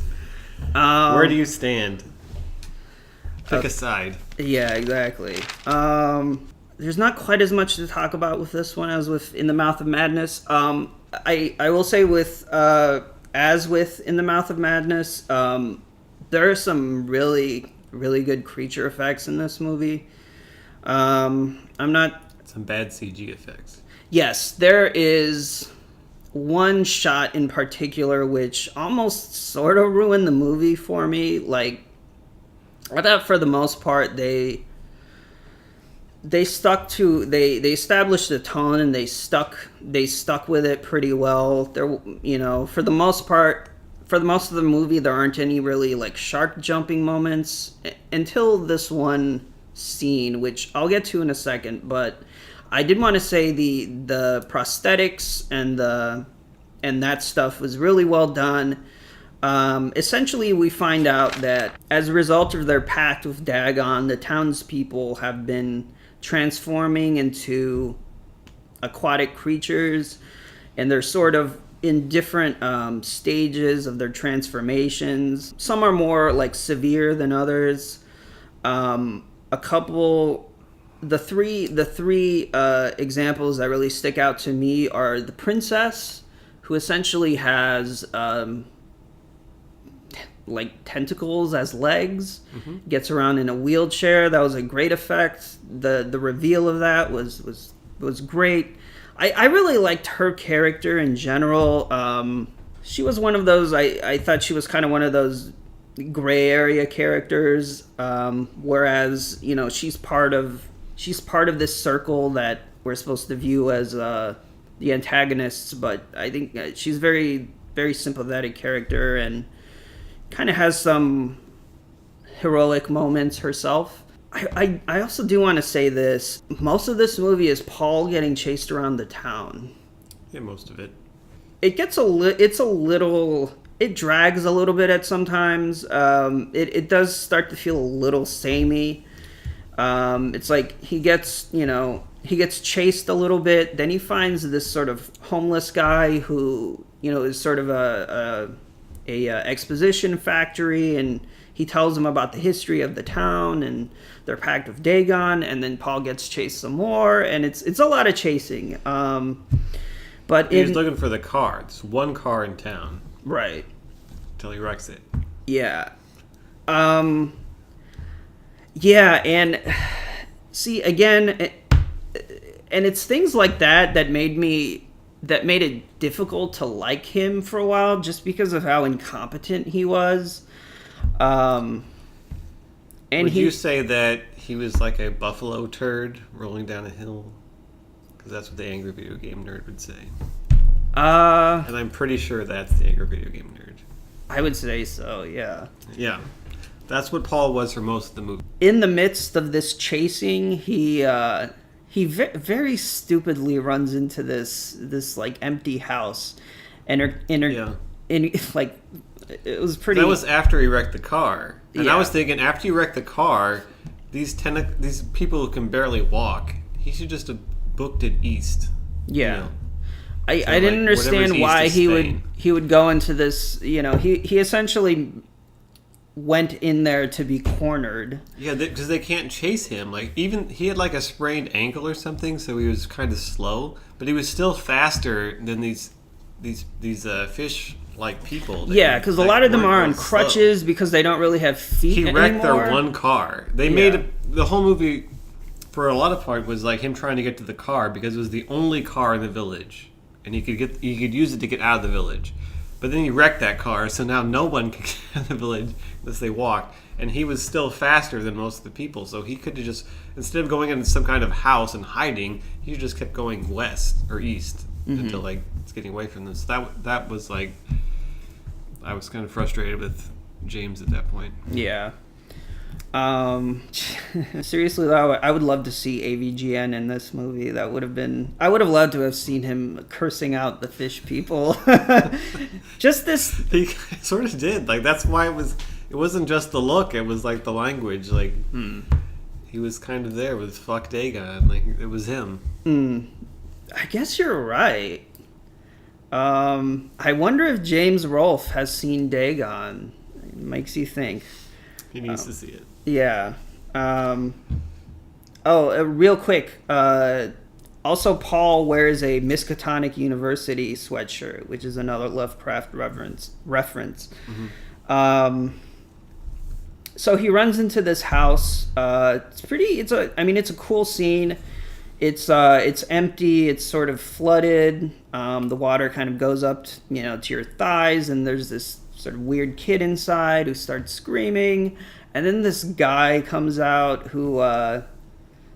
Where do you stand? Pick a side. Yeah, exactly. There's not quite as much to talk about with this one as with In the Mouth of Madness. I will say with In the Mouth of Madness, there are some really, really good creature effects in this movie. I'm not... Some bad CG effects. Yes, there is one shot in particular which almost sort of ruined the movie for me. Like, I thought for the most part they established the tone and they stuck with it pretty well. There, for the most part, for the most of the movie, there aren't any really like shark jumping moments until this one scene, which I'll get to in a second. But I did want to say the prosthetics and that stuff was really well done. Essentially, we find out that as a result of their pact with Dagon, the townspeople have been transforming into aquatic creatures, and they're sort of in different stages of their transformations. Some are more like severe than others. The three examples that really stick out to me are the princess, who essentially has like tentacles as legs, gets around in a wheelchair. That was a great effect. The reveal of that was great. I really liked her character in general. She was one of those, I thought she was kind of one of those gray area characters, whereas she's part of this circle that we're supposed to view as the antagonists, but I think she's very, very sympathetic character and kind of has some heroic moments herself. I also do want to say this. Most of this movie is Paul getting chased around the town. Yeah, most of it. It gets it drags a little bit at sometimes. It does start to feel a little samey. It's like he gets chased a little bit. Then he finds this sort of homeless guy who, is sort of a exposition factory, and he tells him about the history of the town and their pact with Dagon, and then Paul gets chased some more, and it's a lot of chasing. But he's looking for the car. It's one car in town. Right. Until he wrecks it. Yeah. Yeah, and see, again, and it's things like that made it difficult to like him for a while, just because of how incompetent he was. And would you say that he was like a buffalo turd rolling down a hill? Because that's what the angry video game nerd would say. And I'm pretty sure that's the angry video game nerd. I would say so, yeah. Yeah. That's what Paul was for most of the movie. In the midst of this chasing, he very stupidly runs into this like empty house, and like it was pretty. That was after he wrecked the car, and yeah. I was thinking, after you wreck the car, these people who can barely walk, he should just have booked it east. Yeah. I didn't understand why he would go into this. He essentially went in there to be cornered. Yeah, because they can't chase him. Like, even he had like a sprained ankle or something, so he was kind of slow, but he was still faster than these fish like people. Yeah, because a lot of them are on crutches slow. Because they don't really have feet. He wrecked anymore. their one car. They made the whole movie for a lot of part was like him trying to get to the car because it was the only car in the village, and he could use it to get out of the village. But then he wrecked that car, so now no one can get out of the village unless they walk. And he was still faster than most of the people, so he could have just, instead of going into some kind of house and hiding, he just kept going west or east until like it's getting away from them. So that was like, I was kind of frustrated with James at that point. Yeah. Seriously though, I would love to see AVGN in this movie. That would have been, I would have loved to have seen him cursing out the fish people. Just this, he sort of did. Like, that's why it wasn't just the look, it was like the language. Like, he was kind of there with fuck Dagon. Like, it was him. I guess you're right. I wonder if James Rolfe has seen Dagon. It makes you think. He needs to see it. Yeah. Real quick. Also, Paul wears a Miskatonic University sweatshirt, which is another Lovecraft reference. So he runs into this house. It's a cool scene. It's empty. It's sort of flooded. The water kind of goes up, to your thighs, and there's this sort of weird kid inside who starts screaming. And then this guy comes out who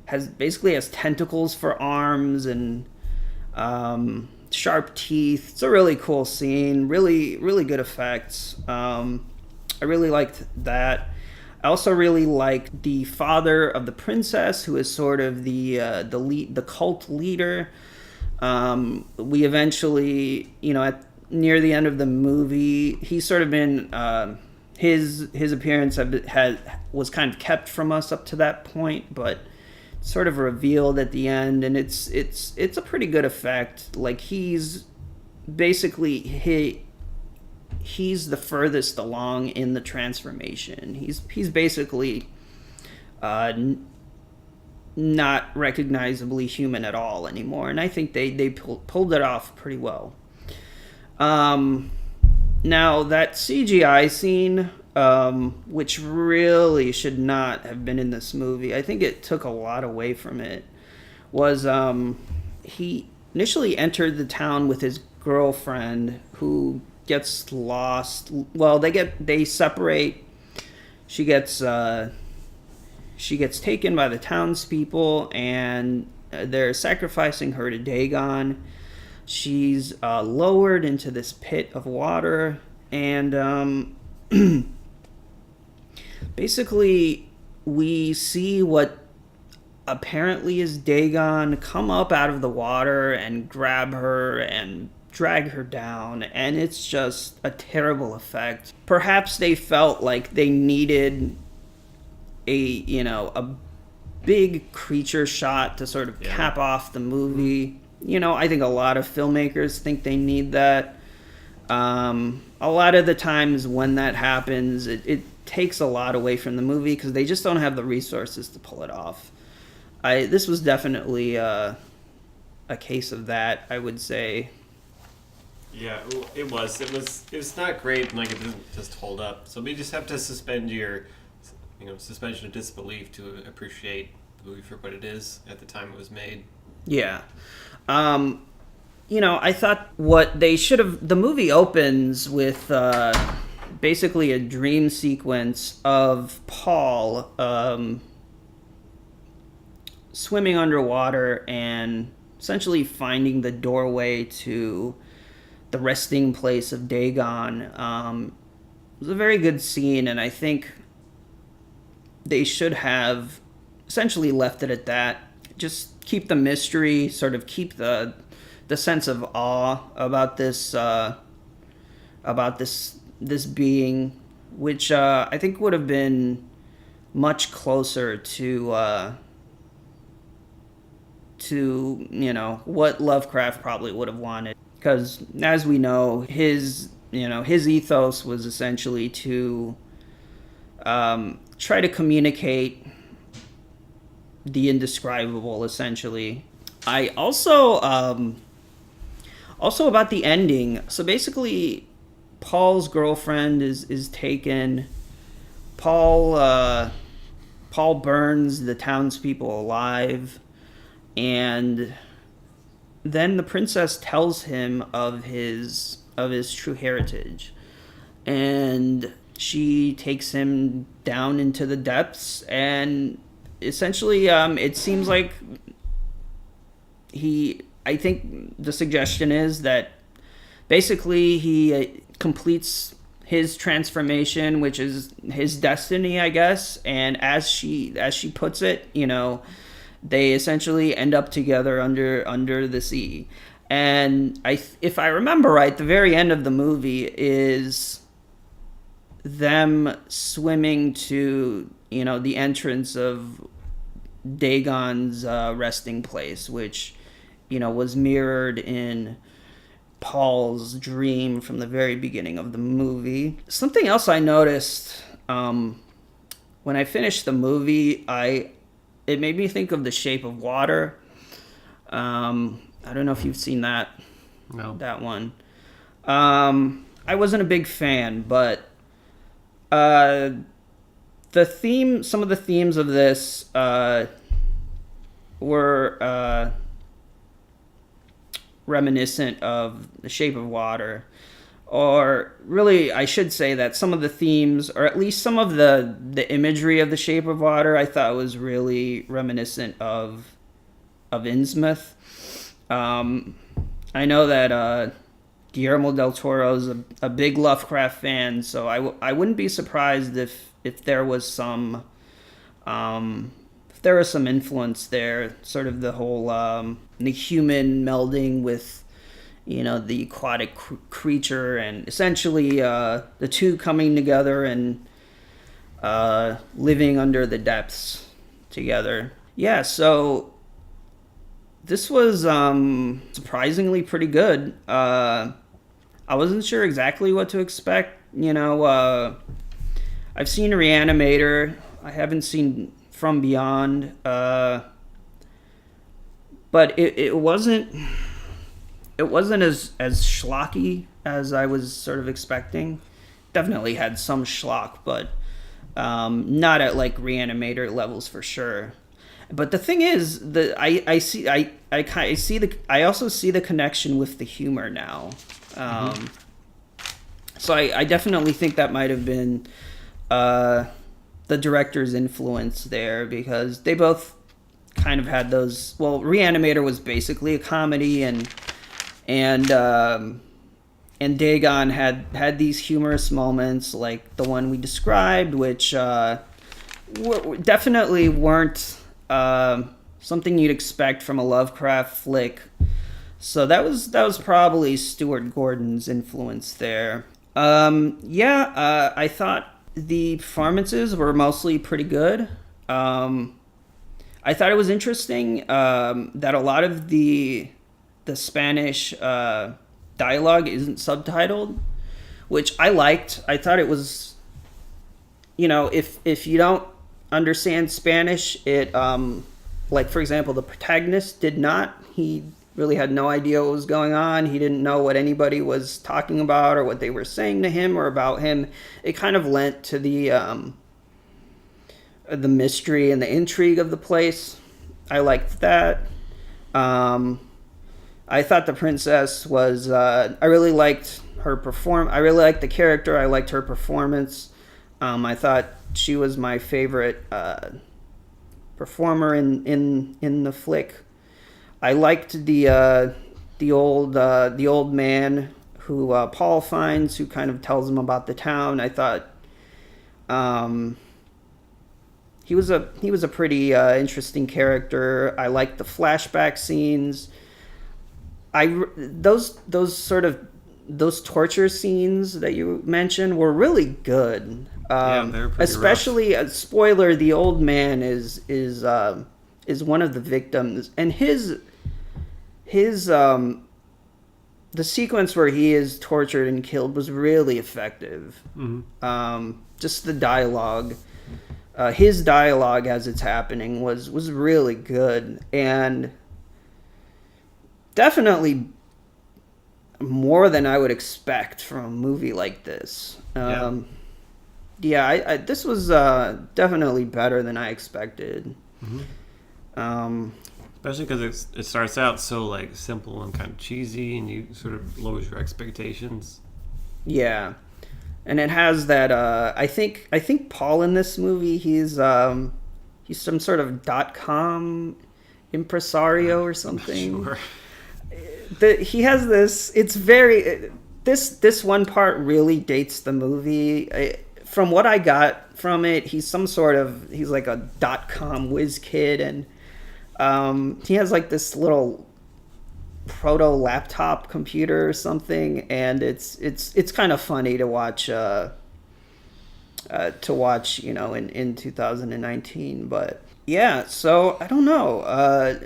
has tentacles for arms and sharp teeth. It's a really cool scene. Really, really good effects. I really liked that. I also really liked the father of the princess, who is sort of the cult leader. We eventually, near the end of the movie, he's sort of been his appearance was kind of kept from us up to that point, but sort of revealed at the end, and it's a pretty good effect. Like, he's basically he's the furthest along in the transformation. He's basically not recognizably human at all anymore, and I think they pulled it off pretty well. Now, that CGI scene, which really should not have been in this movie, I think it took a lot away from it, was he initially entered the town with his girlfriend, who gets lost. Well, they separate. She gets taken by the townspeople, and they're sacrificing her to Dagon. She's lowered into this pit of water, and basically we see what apparently is Dagon come up out of the water and grab her and drag her down, and it's just a terrible effect. Perhaps they felt like they needed a big creature shot to sort of cap off the movie. I think a lot of filmmakers think they need that. A lot of the times when that happens, it takes a lot away from the movie because they just don't have the resources to pull it off. This was definitely a case of that, I would say. Yeah, it was not great, and like, it didn't just hold up. So we just have to suspend your suspension of disbelief to appreciate the movie for what it is at the time it was made. Yeah. I thought what they should have... The movie opens with basically a dream sequence of Paul swimming underwater and essentially finding the doorway to the resting place of Dagon. It was a very good scene, and I think they should have essentially left it at that. Just keep the mystery, sort of keep the sense of awe about this being, which I think would have been much closer to what Lovecraft probably would have wanted. Because as we know, his ethos was essentially to try to communicate the indescribable, essentially. I also about the ending. So basically, Paul's girlfriend is taken. Paul burns the townspeople alive, and then the princess tells him of his true heritage, and she takes him down into the depths, and essentially, it seems like I think the suggestion is that basically he completes his transformation, which is his destiny, I guess. And as she puts it, they essentially end up together under the sea. And if I remember right, the very end of the movie is them swimming to the entrance of Dagon's resting place, which was mirrored in Paul's dream from the very beginning of the movie. Something else I noticed when I finished the movie, it made me think of The Shape of Water. I don't know if you've seen that. No. That one. I wasn't a big fan, but some of the themes of this were reminiscent of The Shape of Water. Or really, I should say that some of the themes, or at least some of the imagery of The Shape of Water, I thought was really reminiscent of Innsmouth. I know that Guillermo del Toro is a big Lovecraft fan, so I wouldn't be surprised if there was some influence there, sort of the whole the human melding with the aquatic creature, and essentially the two coming together and living under the depths together. Yeah, so this was surprisingly pretty good. I wasn't sure exactly what to expect. I've seen Reanimator. I haven't seen From Beyond. But it wasn't as schlocky as I was sort of expecting. Definitely had some schlock, but not at like Reanimator levels for sure. But the thing is, I also see the connection with the humor now. So I definitely think that might have been the director's influence there, because they both kind of had those. Well, Reanimator was basically a comedy, and Dagon had these humorous moments like the one we described, which definitely weren't something you'd expect from a Lovecraft flick. So that was probably Stuart Gordon's influence there. I thought the performances were mostly pretty good. I thought it was interesting that a lot of the Spanish dialogue isn't subtitled, which I liked. I thought it was, if you don't understand Spanish, it like, for example, the protagonist did not. He really had no idea what was going on. He didn't know what anybody was talking about or what they were saying to him or about him. It kind of lent to the mystery and the intrigue of the place. I liked that. I thought the princess was. I really liked her I really liked the character. I liked her performance. I thought she was my favorite performer in the flick. I liked the old man who Paul finds, who kind of tells him about the town. I thought he was a pretty interesting character. I liked the flashback scenes. Those torture scenes that you mentioned were really good. Yeah, they're pretty especially rough. A spoiler. The old man is one of the victims, and his the sequence where he is tortured and killed was really effective. Just the dialogue, his dialogue as it's happening was really good, and definitely more than I would expect from a movie like this. Yeah, this was definitely better than I expected. Especially because it starts out so like simple and kind of cheesy, and you sort of lowers your expectations. Yeah, and it has that. I think Paul in this movie, he's some sort of .com impresario or something. Sure. He has this. It's very this one part really dates the movie. From what I got from it, he's like a .com whiz kid, and he has like this little proto laptop computer or something, and it's kind of funny to watch in 2019. But yeah, so I don't know,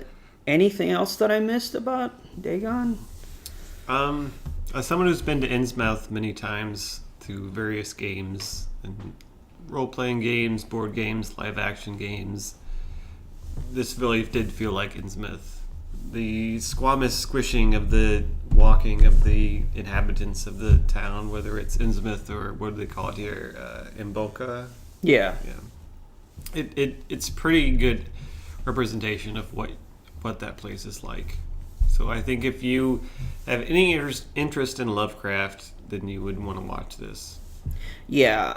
anything else that I missed about Dagon? As someone who's been to Innsmouth many times through various games and role-playing games, board games, live-action games, this really did feel like Innsmouth. The squamous squishing of the walking of the inhabitants of the town, whether it's Innsmouth or what do they call it here, Imbolca? Yeah. It's pretty good representation of what that place is like. So I think if you have any interest in Lovecraft, then you would want to watch this. Yeah,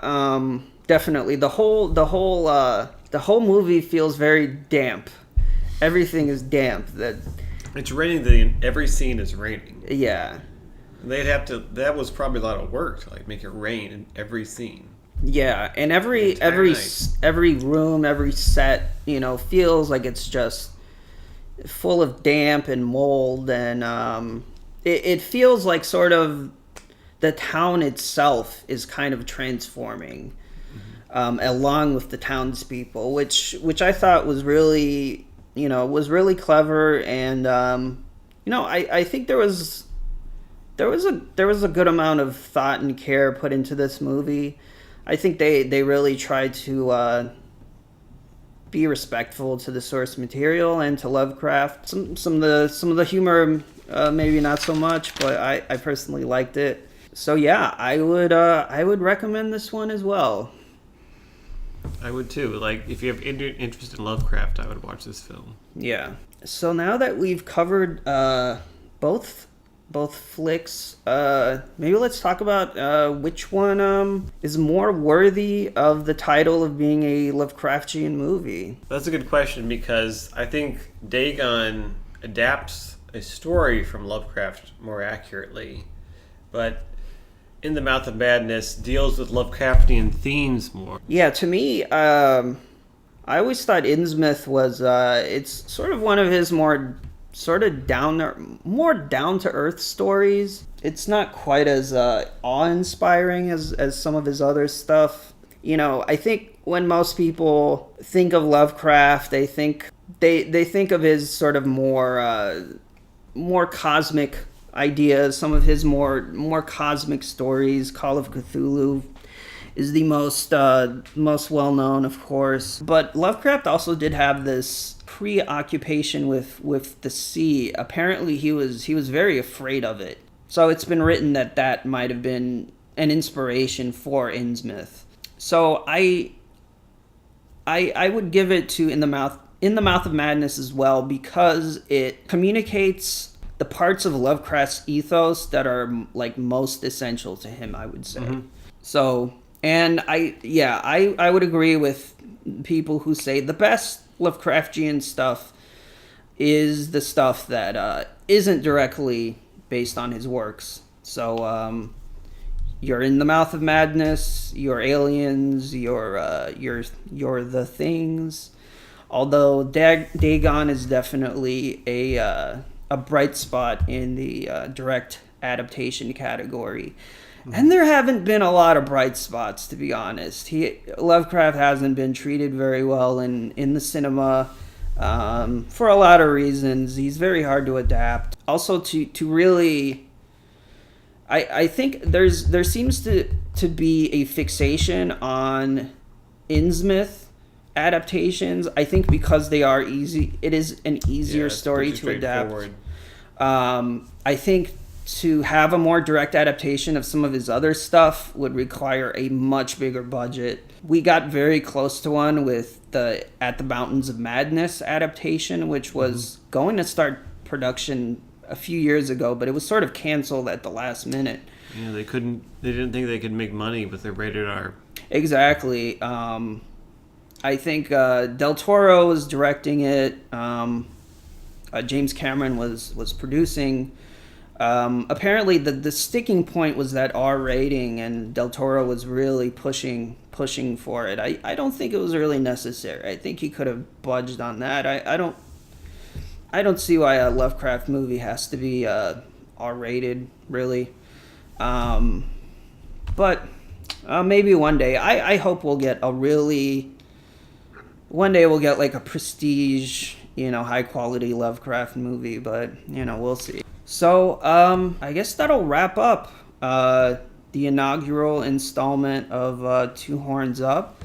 definitely. The whole movie feels very damp. Everything is damp. It's raining. Every scene is raining. Yeah. They'd have to. That was probably a lot of work to like make it rain in every scene. Yeah, and every room, every set, feels like it's just full of damp and mold, and it feels like sort of the town itself is kind of transforming, along with the townspeople, which I thought was really clever, and I think there was a good amount of thought and care put into this movie. I think they really tried to be respectful to the source material and to Lovecraft. Some of the humor, maybe not so much, but I personally liked it. So yeah, I would recommend this one as well. I would too. Like, if you have interest in Lovecraft, I would watch this film. Yeah. So now that we've covered both flicks, maybe let's talk about which one is more worthy of the title of being a Lovecraftian movie. That's a good question, because I think Dagon adapts a story from Lovecraft more accurately, but In the Mouth of Madness deals with Lovecraftian themes more. Yeah, to me, I always thought Innsmouth was it's sort of one of his more sort of down to earth stories. It's not quite as awe-inspiring as some of his other stuff. I think when most people think of Lovecraft, they think of his sort of more cosmic ideas, some of his more cosmic stories. Call of Cthulhu is the most well-known, of course. But Lovecraft also did have this preoccupation with the sea. Apparently he was very afraid of it. So it's been written that might have been an inspiration for Innsmouth. So I would give it to In the Mouth of Madness as well, because it communicates the parts of Lovecraft's ethos that are like most essential to him, I would say. Mm-hmm. So, and I would agree with people who say the best Lovecraftian stuff is the stuff that isn't directly based on his works. So, you're In the Mouth of Madness, you're Aliens, you're The Things. Although Dagon is definitely a bright spot in the direct adaptation category. Mm-hmm. And there haven't been a lot of bright spots, to be honest. Lovecraft hasn't been treated very well in the cinema for a lot of reasons. He's very hard to adapt. Also, to really I think there seems to be a fixation on Innsmouth adaptations. I think because they are easy, it is an easier story to adapt. I think to have a more direct adaptation of some of his other stuff would require a much bigger budget. We got very close to one with the At the Mountains of Madness adaptation, which was going to start production a few years ago, but it was sort of canceled at the last minute. Yeah, they didn't think they could make money with their rated R. Exactly. I think Del Toro was directing it. James Cameron was producing. Apparently, the sticking point was that R rating, and Del Toro was really pushing for it. I don't think it was really necessary. I think he could have budged on that. I don't see why a Lovecraft movie has to be R rated, really. But maybe one day. I hope we'll get one day we'll get like a prestige, high quality Lovecraft movie, but we'll see. So I guess that'll wrap up the inaugural installment of Two Horns Up.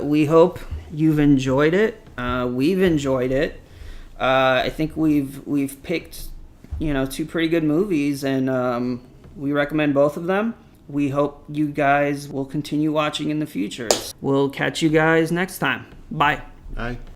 We hope you've enjoyed it. We've enjoyed it. I think we've picked two pretty good movies, and we recommend both of them. We hope you guys will continue watching in the future. We'll catch you guys next time. Bye. Bye.